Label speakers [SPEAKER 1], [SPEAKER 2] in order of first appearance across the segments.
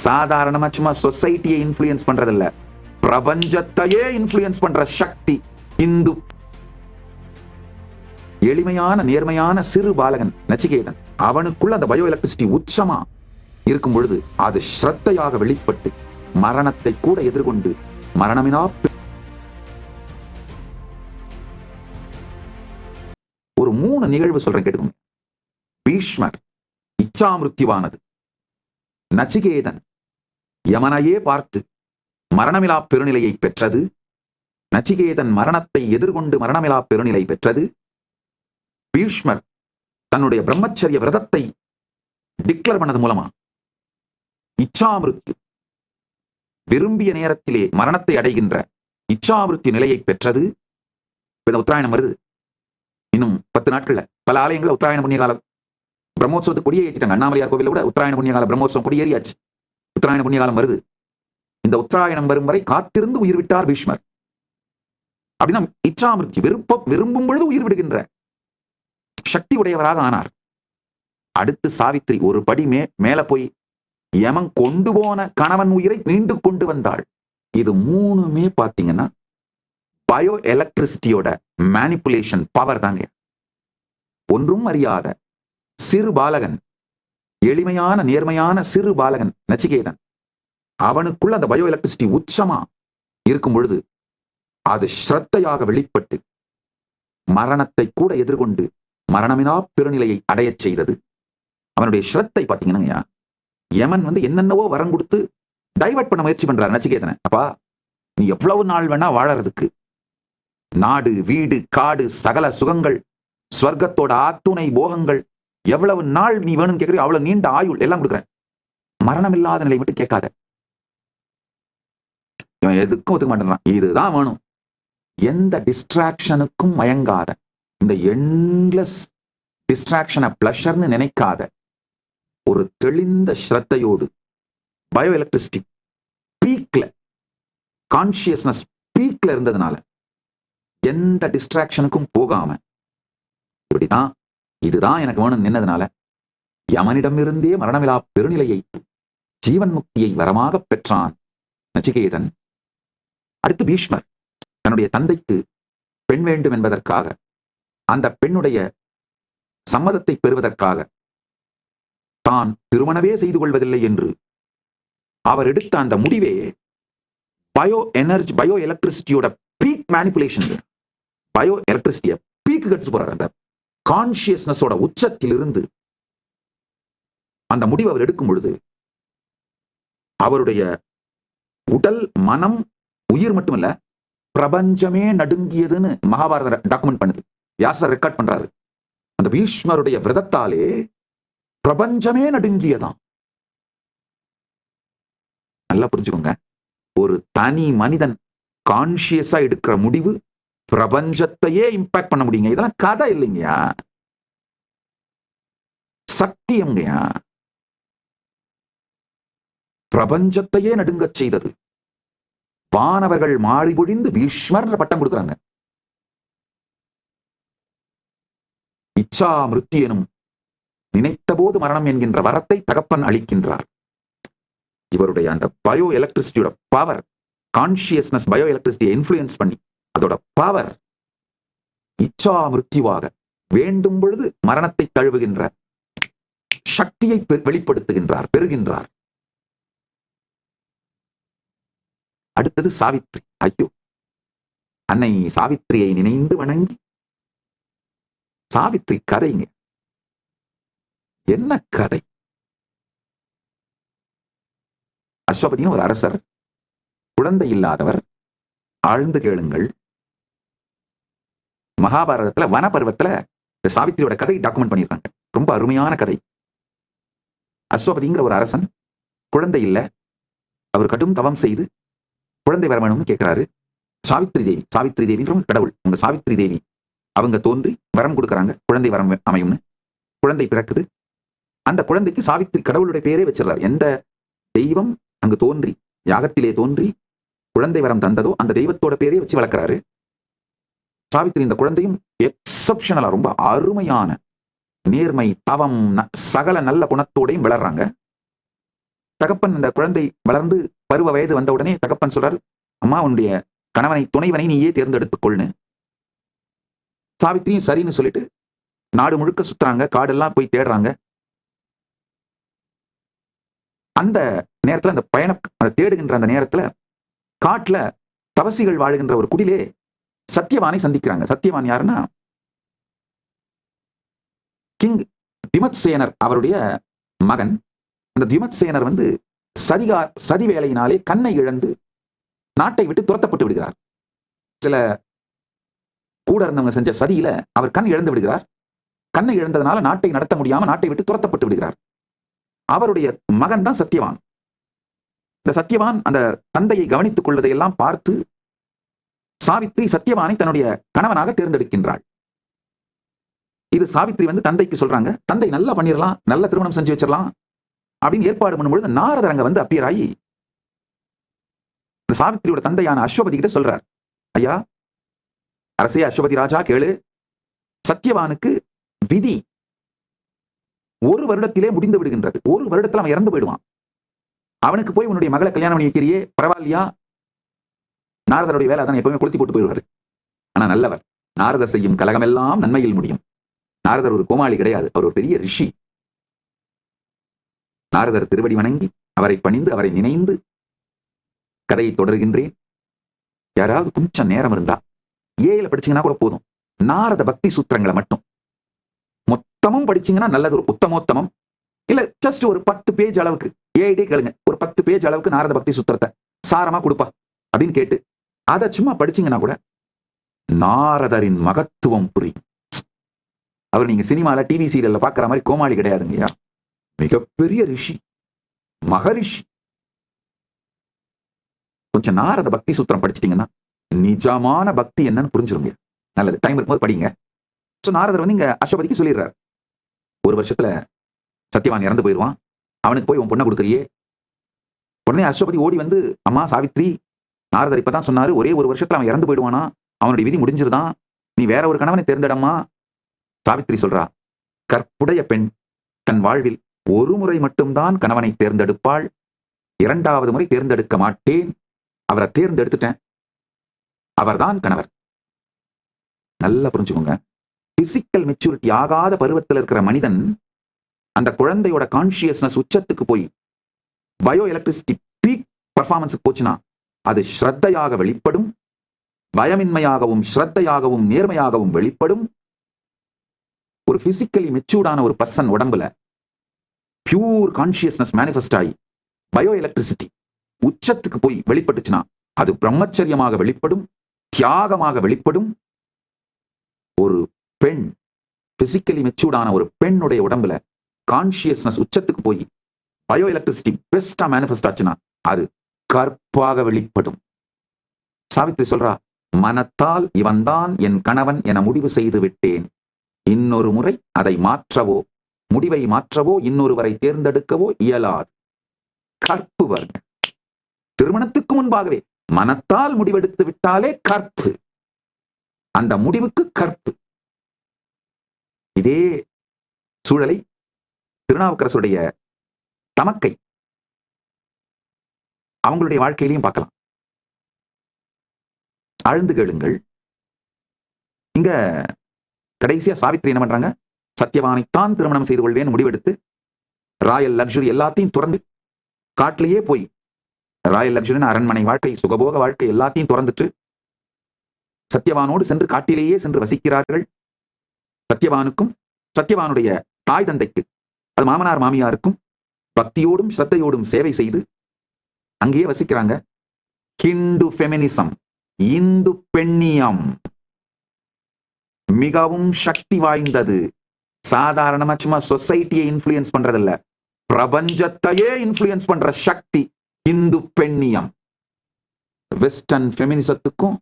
[SPEAKER 1] சாதாரணமா சும்மா சொசைட்டியை இன்ஃப்ளூயன்ஸ் பண்றதில்ல, பிரபஞ்சத்தையே இன்ஃப்ளூயன்ஸ் பண்ற சக்தி இந்து. எளிமையான நேர்மையான சிறு பாலகன் நச்சிகேதன், அவனுக்குள்ள அந்த பயோ எலக்ட்ரிசிட்டி உச்சமா இருக்கும் பொழுது அது ஸ்ரத்தையாக வெளிப்பட்டு மரணத்தை கூட எதிர்கொண்டு மரணமினா ஒரு 3 நிகழ்வு சொல்றேன் கேட்டுக்கோங்க. பீஷ்மர் இச்சாமிருத்யுவானது, நச்சிகேதன் யமனையே பார்த்து மரணமிலா பெருநிலையை பெற்றது, நச்சிகேதன் மரணத்தை எதிர்கொண்டு மரணமிலா பெருநிலை பெற்றது, பீஷ்மர் தன்னுடைய பிரம்மச்சரிய விரதத்தை டிக்ளேர் பண்ணது மூலமா இச்சாமிருத்யு விரும்பிய நேரத்திலே மரணத்தை அடைகின்ற இச்சாமிருத்யு நிலையை பெற்றது. இந்த உத்தராயணம் வருது, இன்னும் 10 நாட்கள்ல பல ஆலயங்கள உத்தராயண புண்ணிய கால பிரம்மோத்சவத்துக்கு கொடியே ஏற்றிட்டாங்க. அண்ணாமலையார் கோவில கூட உத்தராயண புண்ணிய கால பிரம்மோத்சவம் கொடியேறியாச்சு. உத்தராயண புண்ணிய காலம் வருது. இந்த உத்தராயணம் வரும் வரை காத்திருந்து உயிர் விட்டார் பீஷ்மர். அப்படின்னா இச்சாமிருத்தி விரும்பும் பொழுது உயிர் விடுகின்ற சக்தி உடையவராக ஆனார். அடுத்து சாவித்திரி ஒரு படி மேல போய் யமன் கொண்டு போன கணவன் உயிரை மீண்டு கொண்டு வந்தாள். இது 3மே பாத்தீங்கன்னா பயோ எலக்ட்ரிசிட்டியோட மேனிபுலேஷன் பவர் தாங்க. ஒன்றும் அறியாத சிறு பாலகன், எளிமையான நேர்மையான சிறு பாலகன் நச்சிகேதன், அவனுக்குள்ள அந்த பயோ எலக்ட்ரிசிட்டி உச்சமா இருக்கும் பொழுது அது ஸ்ரத்தையாக வெளிப்பட்டு மரணத்தை கூட எதிர்கொண்டு மரணமினா பெருநிலையை அடையச் செய்தது. அவனுடைய ஸ்ரத்தை பாத்தீங்கன்னா, யமன் என்னென்னவோ வரம் கொடுத்து டைவர்ட் பண்ண முயற்சி பண்றாரு நச்சிகேதனை. அப்பா, நீ எவ்வளவு நாள் வேணா வாழறதுக்கு, நாடு வீடு காடு சகல சுகங்கள் ஸ்வர்க்கத்தோட ஆத்துணை போகங்கள் எவ்வளவு நாள் நீ வேணும்னு கேட்கறியோ அவ்வளவு நீண்ட ஆயுள் எல்லாம் கொடுக்குறேன், மரணம் இல்லாத நிலை மட்டும் கேட்காத. இவன் எதுக்கும் ஒத்துக்க மாட்டேன்றான், இதுதான் வேணும். எந்த டிஸ்ட்ராக்ஷனுக்கும் மயங்காத, இந்த எண்ட்லெஸ் டிஸ்ட்ராக்ஷனை பிளஷர்னு நினைக்காத ஒரு தெளிந்த ஸ்ரத்தையோடு பயோ எலக்ட்ரிசிட்டி பீக்ல, கான்சியஸ்னஸ் பீக்ல இருந்ததுனால எந்த டிஸ்ட்ராக்ஷனுக்கும் போகாம இப்படிதான் இதுதான் எனக்கு வேணும் நின்னதுனால யமனிடமிருந்தே மரணமிலா பெருநிலையை ஜீவன் முக்தியை வரமாக பெற்றான் நச்சிகேதன். அடுத்து பீஷ்மர் தன்னுடைய தந்தைக்கு பெண் வேண்டும் என்பதற்காக, அந்த பெண்ணுடைய சம்மதத்தை பெறுவதற்காக தான் திருமணமே செய்து கொள்வதில்லை என்று அவர் எடுத்த அந்த முடிவே பயோ எனர்ஜி, பயோ எலக்ட்ரிசிட்டியோட பீக் மேனிபுலேஷன். பயோ எலக்ட்ரிசிட்டிய பீக்கு எடுத்துட்டு போறாரு. அந்த கான்சியஸ்னஸோட உச்சத்தில் இருந்து அந்த முடிவு அவர் எடுக்கும் பொழுது அவருடைய உடல் மனம் உயிர் மட்டுமல்ல பிரபஞ்சமே நடுங்கியதுன்னு மகாபாரத டாக்குமெண்ட் பண்ணுது, வியாசர் ரெக்கார்ட் பண்றாரு. அந்த பீஷ்மருடைய விரதத்தாலே பிரபஞ்சமே நடுங்கியதான். நல்லா புரிஞ்சுக்கோங்க, ஒரு தனி மனிதன் கான்சியஸா எடுக்கிற முடிவு பிரபஞ்சத்தையே இம்பாக்ட் பண்ண முடியுங்க. இதெல்லாம் கதை இல்லைங்கயா, சத்தியம்ங்கயா. பிரபஞ்சத்தையே நடுங்கச் செய்தது. வானவர்கள் மாறி பொழிந்து பீஷ்மர் பட்டம் கொடுக்கிறாங்க. இச்சா மிருத்தி எனும் நினைத்த போது மரணம் என்கின்ற வரத்தை தகப்பன் அளிக்கின்றார். இவருடைய அந்த பயோ எலக்ட்ரிசிட்டியோட பவர், கான்சியஸ்னஸ் பயோ எலக்ட்ரிசிட்டியை இன்ஃப்ளூயன்ஸ் பண்ணி அதோட பவர் இச்சா மிருத்யுவாக வேண்டும் பொழுது மரணத்தை தழுவுகின்ற சக்தியை வெளிப்படுத்துகின்றார், பெறுகின்றார். அடுத்தது சாவித்ரி. ஐயோ, அன்னை சாவித்திரியை நினைந்து வணங்கி, சாவித்ரி கதைங்க, என்ன கதை? அஸ்வபதினு ஒரு அரசர், குழந்தை இல்லாதவர். ஆழ்ந்து கேளுங்கள், மகாபாரதத்துல வனப்பருவத்துல இந்த சாவித்திரியோட கதை டாக்குமெண்ட் பண்ணியிருக்காங்க. ரொம்ப அருமையான கதை. அஸ்வபதிங்கிற ஒரு அரசன், குழந்தை இல்லை, அவர் கடும் தவம் செய்து குழந்தை வர வேணும்னு கேட்கிறாரு. சாவித்ரி தேவி, சாவித்ரி தேவின்ற கடவுள், உங்க சாவித்ரி தேவி அவங்க தோன்றி வரம் கொடுக்குறாங்க, குழந்தை வரம் அமையும்னு. குழந்தை பிறக்குது. அந்த குழந்தைக்கு சாவித்ரி கடவுளுடைய பேரே வச்சிடறாரு. எந்த தெய்வம் அங்கு தோன்றி யாகத்திலே தோன்றி குழந்தை வரம் தந்ததோ அந்த தெய்வத்தோட பேரே வச்சு வளர்க்கிறாரு. சாவித்ரி இந்த குழந்தையும் எக்ஸப்ஷனலா ரொம்ப அருமையான நேர்மை, தவம், சகல நல்ல குணத்தோடையும் வளர்றாங்க. தகப்பன் இந்த குழந்தை வளர்ந்து பருவ வயது வந்த உடனே தகப்பன் சொல்றாரு, அம்மா உன்னுடைய கணவனை துணைவனை நீயே தேர்ந்தெடுத்துக்கொள்னு. சாவித்திரியும் சரின்னு சொல்லிட்டு நாடு முழுக்க சுத்துறாங்க, காடெல்லாம் போய் தேடுறாங்க. அந்த நேரத்துல அந்த பயணம் தேடுகின்ற அந்த நேரத்துல காட்டுல தவசிகள் வாழுகின்ற ஒரு குடிலே சத்தியவானை சந்திக்கிறாங்க. சத்தியவான் யாருன்னா கிங் திமத்சேனர் அவருடைய மகன். அந்த திமத்சேனர் சதி வேலையினாலே கண்ணை இழந்து நாட்டை விட்டு துரத்தப்பட்டு விடுகிறார். சில கூட இருந்தவங்க செஞ்ச சதியில அவர் கண் இழந்து விடுகிறார். கண்ணை இழந்ததுனால நாட்டை நடத்த முடியாம நாட்டை விட்டு துரத்தப்பட்டு விடுகிறார். அவருடைய மகன் தான் சத்தியவான். இந்த சத்தியவான் அந்த தந்தையை கவனித்துக் கொள்வதையெல்லாம் பார்த்து சாவித்ரி சத்தியவானை தன்னுடைய கணவனாக தேர்ந்தெடுக்கின்றாள். இது சாவித்ரி தந்தைக்கு சொல்றாங்க. தந்தை நல்லா பண்ணிடலாம், நல்ல திருமணம் செஞ்சு வச்சிடலாம் அப்படின்னு ஏற்பாடு பண்ணும்பொழுது நாரதர் அங்க அப்பியர் ஆகி சாவித்திரியோட தந்தையான அஸ்வபதி கிட்ட சொல்றார், ஐயா அரசே அஸ்வபதி ராஜா கேளு, சத்தியவானுக்கு விதி 1 வருடத்திலே முடிந்து விடுகின்றது. 1 வருடத்துல அவன் இறந்து போயிடுவான். அவனுக்கு போய் உன்னுடைய மகளை கல்யாணம் பண்ணி வைக்கிறியே, பரவாயில்லையா? நாரதருடைய வேலை அதான், எப்பவுமே கொளுத்தி போட்டு போயிடுவாரு. ஆனா நல்லவர். நாரதர் செய்யும் கலகமெல்லாம் நன்மையில் முடியும். நாரதர் ஒரு கோமாளி கிடையாது, அவர் ஒரு பெரிய ரிஷி. நாரதர் திருவடி வணங்கி அவரை பணிந்து அவரை நினைந்து கதையை தொடர்கின்றேன். யாராவது கொஞ்சம் நேரம் இருந்தா ஏல படிச்சீங்கன்னா கூட போதும். நாரத பக்தி சூத்திரங்களை மட்டும் மொத்தமும் படிச்சீங்கன்னா நல்லது, ஒரு உத்தமோத்தமம். இல்ல ஜஸ்ட் ஒரு 10 பேஜ் அளவுக்கு ஏஐடே கேளுங்க, ஒரு 10 பேஜ் அளவுக்கு நாரத பக்தி சூத்திரத்தை சாரமா கொடுப்பா அப்படின்னு கேட்டு அதை சும்மா படிச்சீங்கன்னா கூட நாரதரின் மகத்துவம் புரியும். அவர் நீங்க சினிமால டிவி சீரியல்ல பாக்குற மாதிரி கோமாளி கிடையாதுங்கய்யா, மிகப்பெரிய ரிஷி, மகரிஷி. கொஞ்சம் நாரத பக்தி சூத்திரம் படிச்சிட்டீங்கன்னா நிஜமான பக்தி என்னன்னு புரிஞ்சிருங்க. நல்லது, டைம் இருக்கும்போது படிங்க. நாரதர் இங்க அஸ்வபதிக்கு சொல்லிடுறார், 1 வருஷத்துல சத்தியவான் இறந்து போயிடுவான், அவனுக்கு போய் உன் பொண்ணை கொடுக்குறியே. உடனே அஸ்வபதி ஓடி அம்மா சாவித்ரி, நாரதர் இப்பதான் சொன்னாரு ஒரே 1 வருஷத்துல அவன் இறந்து போயிடுவானா, அவனுடைய விதி முடிஞ்சிருதான், நீ வேற ஒரு கணவனை தேர்ந்தெடம்மா. சாவித்ரி சொல்றா, கற்புடைய பெண் தன் வாழ்வில் 1 முறை மட்டும்தான் கணவனை தேர்ந்தெடுப்பாள், 2வது முறை தேர்ந்தெடுக்க மாட்டேன், அவரை தேர்ந்தெடுத்துட்டேன், அவர்தான் கணவர். நல்லா புரிஞ்சுக்கோங்க. பிசிக்கல் மெச்சூரிட்டி ஆகாத பருவத்தில் இருக்கிற மனிதன் அந்த குழந்தையோட கான்சியஸ்னஸ் உச்சத்துக்கு போய் பயோ எலக்ட்ரிசிட்டி பீக் பர்ஃபார்மன்ஸுக்கு போச்சுன்னா அது ஸ்ரத்தையாக வெளிப்படும், பயமின்மையாகவும் ஸ்ரத்தையாகவும் நேர்மையாகவும் வெளிப்படும். ஒரு பிசிக்கலி மெச்சூர்டான ஒரு பர்சன் உடம்புல பியூர் கான்சியஸ்னஸ் மேனிஃபெஸ்ட் ஆகி பயோ எலக்ட்ரிசிட்டி உச்சத்துக்கு போய் வெளிப்பட்டுச்சுன்னா அது பிரம்மச்சரியமாக வெளிப்படும், தியாகமாக வெளிப்படும். ஒரு பெண் பிசிக்கலி மெச்சூர்டான ஒரு பெண்ணுடைய உடம்புல கான்சியஸ்னஸ் உச்சத்துக்கு போய் பயோ எலக்ட்ரிசிட்டி பெஸ்டா மேனிஃபெஸ்ட் ஆச்சுன்னா அது கற்பாக வெளிப்படும். சாவித்ரி சொல்றா, மனத்தால் இவன்தான் என் கணவன் என முடிவு செய்து விட்டேன், இன்னொரு முறை அதை மாற்றவோ முடிவை மாற்றவோ இன்னொருவரை தேர்ந்தெடுக்கவோ இயலாது. கற்பு வருங்க. திருமணத்துக்கு முன்பாகவே மனத்தால் முடிவெடுத்து விட்டாலே கற்பு, அந்த முடிவுக்கு கற்பு. இதே சூழலை திருநாவுக்கரசுடைய தமக்கை அவங்களுடைய வாழ்க்கையிலையும் பார்க்கலாம். ஆழ்ந்து கேளுங்கள். இங்க கடைசியா சாவித்ரி என்ன பண்றாங்க, சத்தியவானைத்தான் திருமணம் செய்து கொள்வேன் முடிவெடுத்து ராயல் லக்ஸுரி எல்லாத்தையும் துறந்து காட்டிலேயே போய், ராயல் லக்ஸுரின் அரண்மனை வாழ்க்கை, சுகபோக வாழ்க்கை எல்லாத்தையும் துறந்துட்டு சத்தியவானோடு சென்று காட்டிலேயே சென்று வசிக்கிறார்கள். சத்தியவானுக்கும் சத்தியவானுடைய தாய் தந்தைக்கு, அது மாமனார் மாமியாருக்கும் பக்தியோடும் ஸ்ரத்தையோடும் சேவை செய்து அங்கேயே வசிக்கிறாங்க. ஹிந்து ஃபெமினிசம், இந்து பெண்ணியம் மிகவும் சக்தி வாய்ந்தது. சாதாரணமா சும்மா சொசைட்டியை இன்ஃப்ளூயன்ஸ் பண்றதில்ல, பிரபஞ்சத்தையே இன்ஃப்ளூயன்ஸ் பண்ற சக்தி இந்து பெண்ணியம். வெஸ்டர்ன் ஃபெமினிசத்துக்கும்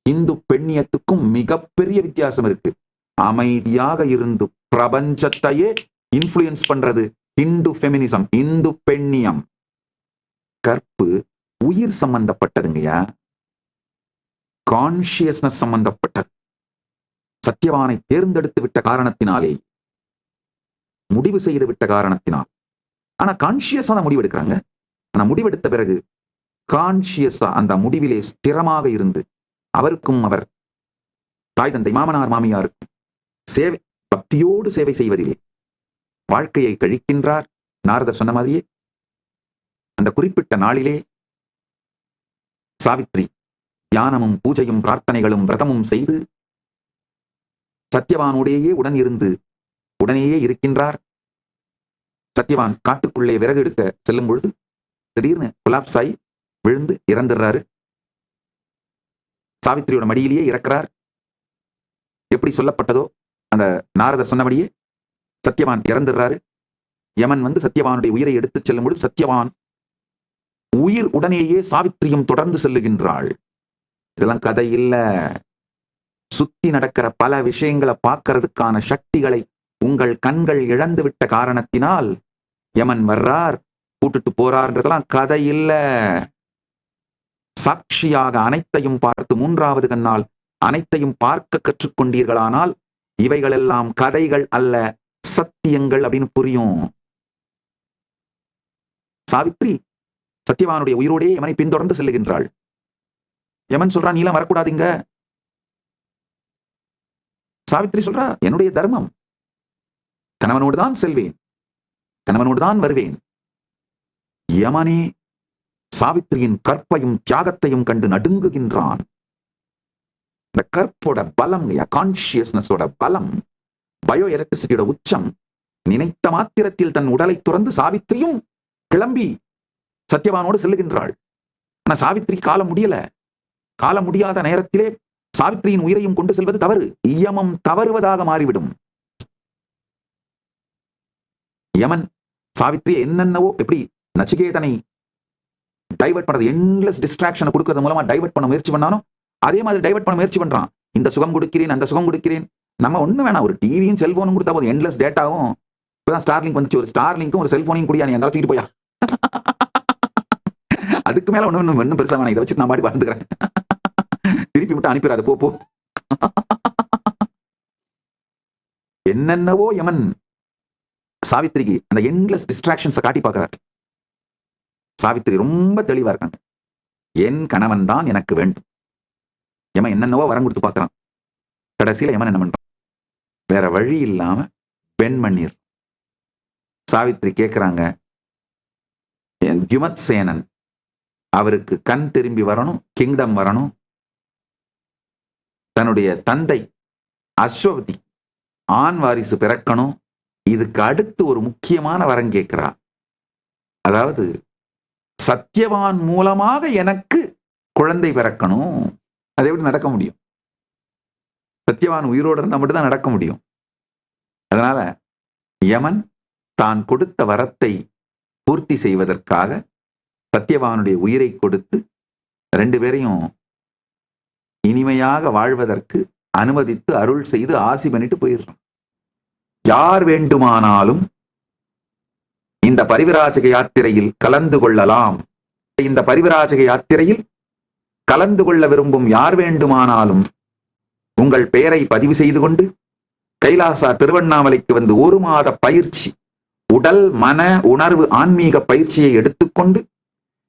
[SPEAKER 1] இந்து பெண்ணியத்துக்கும் மிகப்பெரிய வித்தியாசம் இருக்கு. அமைதியாக இருந்து பிரபஞ்சத்தையே இன்ஃப்ளூயன்ஸ் பண்றது இந்து ஃபெமினிசம், இந்து பெண்ணியம். கற்பு உயிர் சம்பந்தப்பட்டதுங்கய்யா, கான்சியஸ்னஸ் சம்பந்தப்பட்டது. சத்தியவானை தேர்ந்தெடுத்து விட்ட காரணத்தினாலே, முடிவு செய்து விட்ட காரணத்தினால். ஆனா கான்சியஸா தான் முடிவு எடுக்கிறாங்க. ஆனா முடிவெடுத்த பிறகு கான்சியஸா அந்த முடிவிலே ஸ்திரமாக இருந்து அவருக்கும் அவர் தாய் தந்தை மாமனார் மாமியாருக்கும் சேவை, பக்தியோடு சேவை செய்வதிலே வாழ்க்கையை கழிக்கின்றார். நாரதர் சொன்ன மாதிரியே அந்த குறிப்பிட்ட நாளிலே சாவித்ரி தியானமும் பூஜையும் பிரார்த்தனைகளும் விரதமும் செய்து சத்யவானுடையே உடன் இருந்து உடனேயே இருக்கின்றார். சத்யவான் காட்டுக்குள்ளே விறகு எடுக்க செல்லும் பொழுது திடீர்னு கொலாப்ஸ் ஆகி விழுந்து இறந்துடுறாரு. சாவித்திரியோட மடியிலேயே இறக்கிறார். எப்படி சொல்லப்பட்டதோ அந்த நாரதர் சொன்னபடியே சத்யவான் இறந்துடுறாரு. யமன் வந்து சத்யவானுடைய உயிரை எடுத்துச் செல்லும் பொழுது சத்யவான் உயிர் உடனேயே சாவித்திரியும் தொடர்ந்து செல்லுகின்றாள். இதெல்லாம் கதை இல்ல. சுத்தி நடக்கிற பல விஷயங்களை பார்க்கறதுக்கான சக்திகளை உங்கள் கண்கள் இழந்து விட்ட காரணத்தினால் யமன் வர்றார், கூட்டுட்டு போறார்ன்றதெல்லாம் கதை இல்ல. சாட்சியாக அனைத்தையும் பார்த்து மூன்றாவது கண்ணால் அனைத்தையும் பார்க்க கற்றுக்கொண்டீர்களானால் இவைகளெல்லாம் கதைகள் அல்ல, சத்தியங்கள் அப்படின்னு புரியும். சாவித்ரி சத்யவானுடைய உயிரோடே யமனை பின்தொடர்ந்து செல்லுகின்றாள். யமன் சொல்றான், நீலாம் வரக்கூடாதுங்க. சாவித்ரி சொல்றா, என்னுடைய தர்மம், கணவனோடு தான் செல்வேன், கணவனோடு தான் வருவேன். யமனே சாவித்திரியின் கற்பையும் தியாகத்தையும் கண்டு நடுங்குகின்றான். இந்த கற்போட பலம், கான்சியஸ்னஸோட பலம், பயோ எலக்ட்ரிசிட்டியோட உச்சம். நினைத்த மாத்திரத்தில் தன் உடலை துறந்து சாவித்திரியும் கிளம்பி சத்யவானோடு செல்லுகின்றாள். ஆனா சாவித்திரி கால முடியல. கால முடியாத நேரத்திலே சாவித்திரியின் உயிரையும் கொண்டு செல்வது தவறு. யமம் தவறுவதாக மாறிவிடும். யமன் சாவித்திரி என்னென்னவோ எப்படி நச்சிகேதனை டைவர்ட் பண்றது, என்லெஸ் டிஸ்ட்ராக்ஷனை கொடுக்கறது மூலமா டைவர்ட் பண்ண முயற்சி பண்ணாலும் அதே மாதிரி டைவர்ட் பண்ண முயற்சி பண்றான். இந்த சுகம் கொடுக்கிறேன், அந்த சுகம் கொடுக்கிறேன். நம்ம ஒண்ணு வேணாம், ஒரு டிவியும் செல்போனும் கொடுத்தா போதும், என்லெஸ் டேட்டாவும். இப்பதான் ஸ்டார்லிங்க் வந்துச்சு, ஒரு ஸ்டார்லிங்க்கும் ஒரு செல்போனையும் கூடியா நீ எந்த தூக்கிட்டு போயா. அதுக்கு மேல ஒண்ணு பெருசா வேணாம், இதை வச்சு நான் பாடி வாழ்ந்துக்கிறேன். திருப்பி மட்டும் அனுப்பிடாது, போ. என்னென்னவோ யமன் சாவித்திரிக்கு அந்த என்லெஸ் டிஸ்ட்ராக்ஷன்ஸை காட்டி பார்க்கிறார். சாவித்திரி ரொம்ப தெளிவா இருக்காங்க, என் கணவன் தான் எனக்கு வேண்டும். யமன் என்னென்னவோ வரம் கொடுத்து பார்க்கறான். கடைசியில யமன் என்ன பண்றான், வேற வழி இல்லாம பெண்மண்ணீர். சாவித்திரி கேட்கிறாங்க, யுமத் சேனன் அவருக்கு கண் திரும்பி வரணும், கிங்டம் வரணும். தன்னுடைய தந்தை அஸ்வபதி ஆண் வாரிசு பிறக்கணும். இதுக்கு அடுத்து ஒரு முக்கியமான வரம் கேட்கிறா. அதாவது சத்யவான் மூலமாக எனக்கு குழந்தை பிறக்கணும். அது எப்படி நடக்க முடியும்? சத்யவான் உயிரோடு இருந்தா மட்டும்தான் நடக்க முடியும். அதனால யமன் தான் கொடுத்த வரத்தை பூர்த்தி செய்வதற்காக சத்யவானுடைய உயிரை கொடுத்து ரெண்டு பேரையும் இனிமையாக வாழ்வதற்கு அனுமதித்து அருள் செய்து ஆசி பண்ணிட்டு போயிடுறான். யார் வேண்டுமானாலும் இந்த பரிவிராஜக யாத்திரையில் கலந்து கொள்ளலாம். இந்த பரிவிராஜக யாத்திரையில் கலந்து கொள்ள விரும்பும் யார் வேண்டுமானாலும் உங்கள் பெயரை பதிவு செய்து கொண்டு கைலாசா திருவண்ணாமலைக்கு வந்து 1 மாத பயிற்சி, உடல் மன உணர்வு ஆன்மீக பயிற்சியை எடுத்துக்கொண்டு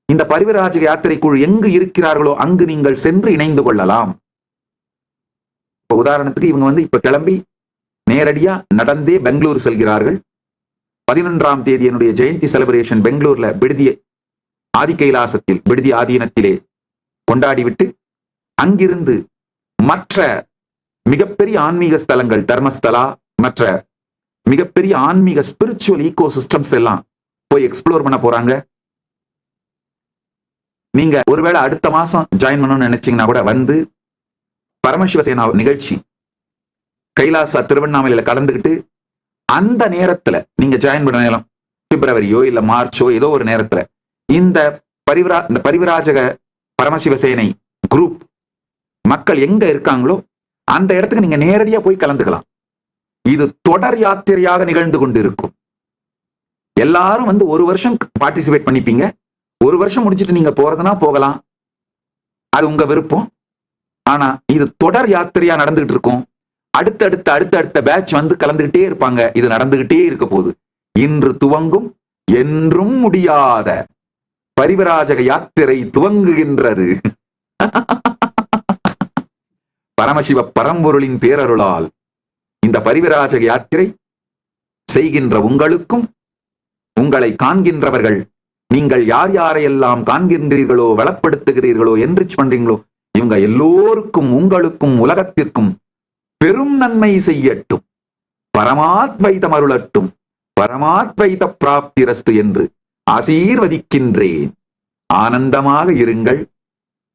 [SPEAKER 1] இந்த பரிவிராஜக யாத்திரை குழு எங்கு இருக்கிறார்களோ அங்கு நீங்கள் சென்று இணைந்து கொள்ளலாம். இப்ப உதாரணத்துக்கு இவங்க வந்து இப்ப கிளம்பி நேரடியா நடந்தே பெங்களூர் செல்கிறார்கள். 11ஆம் தேதி என்னுடைய ஜெயந்தி செலிப்ரேஷன் பெங்களூர்ல விடுதி ஆதி கைலாசத்தில் விடுதி ஆதீனத்திலே கொண்டாடிவிட்டு அங்கிருந்து மற்ற மிகப்பெரிய ஆன்மீக ஸ்தலங்கள், தர்மஸ்தலா, மற்ற மிகப்பெரிய ஆன்மீக ஸ்பிரிச்சுவல் ஈகோ சிஸ்டம்ஸ் எல்லாம் போய் எக்ஸ்ப்ளோர் பண்ண போறாங்க. நீங்க ஒருவேளை அடுத்த மாசம் ஜாயின் பண்ணணும்னு நினைச்சீங்கன்னா கூட வந்து பரமசிவசேனா நிகழ்ச்சி கைலாசா திருவண்ணாமலையில கலந்துக்கிட்டு அந்த நேரத்துல நீங்க ஜாயின் பண்ண நேரம் பிப்ரவரியோ இல்ல மார்ச்சோ ஏதோ ஒரு நேரத்துல இந்த பரிவிராஜக பரமசிவசேனை குரூப் மக்கள் எங்க இருக்காங்களோ அந்த இடத்துக்கு நீங்க நேரடியா போய் கலந்துக்கலாம். இது தொடர் யாத்திரையாக நிகழ்ந்து கொண்டு இருக்கும். எல்லாரும் வந்து 1 வருஷம் பார்ட்டிசிபேட் பண்ணிப்பீங்க. 1 வருஷம் முடிச்சுட்டு நீங்க போறதுனா போகலாம், அது உங்க விருப்பம். ஆனா இது தொடர் யாத்திரையா நடந்துகிட்டு இருக்கும். அடுத்தடுத்த பேட்ச் வந்து கலந்துகிட்டே இருப்பாங்க. இது நடந்துகிட்டே இருக்க போகுது. இன்று துவங்கும் என்றும் முடியாத பரிவிராஜக யாத்திரை துவங்குகின்றது. பரமசிவ பரம்பொருளின் பேரருளால் இந்த பரிவிராஜக யாத்திரை செய்கின்ற உங்களுக்கும், உங்களை காண்கின்றவர்கள், நீங்கள் யார் யாரையெல்லாம் காண்கின்றீர்களோ, வளப்படுத்துகிறீர்களோ, என்ரிச் பண்றீங்களோ, இவங்க எல்லோருக்கும், உங்களுக்கும், உலகத்திற்கும் பெரும் நன்மை செய்யட்டும், பரமாத்வைதம் அருளட்டும், பரமாத்வைத பிராப்திரஸ்து என்று ஆசீர்வதிக்கின்றேன். ஆனந்தமாக இருங்கள்.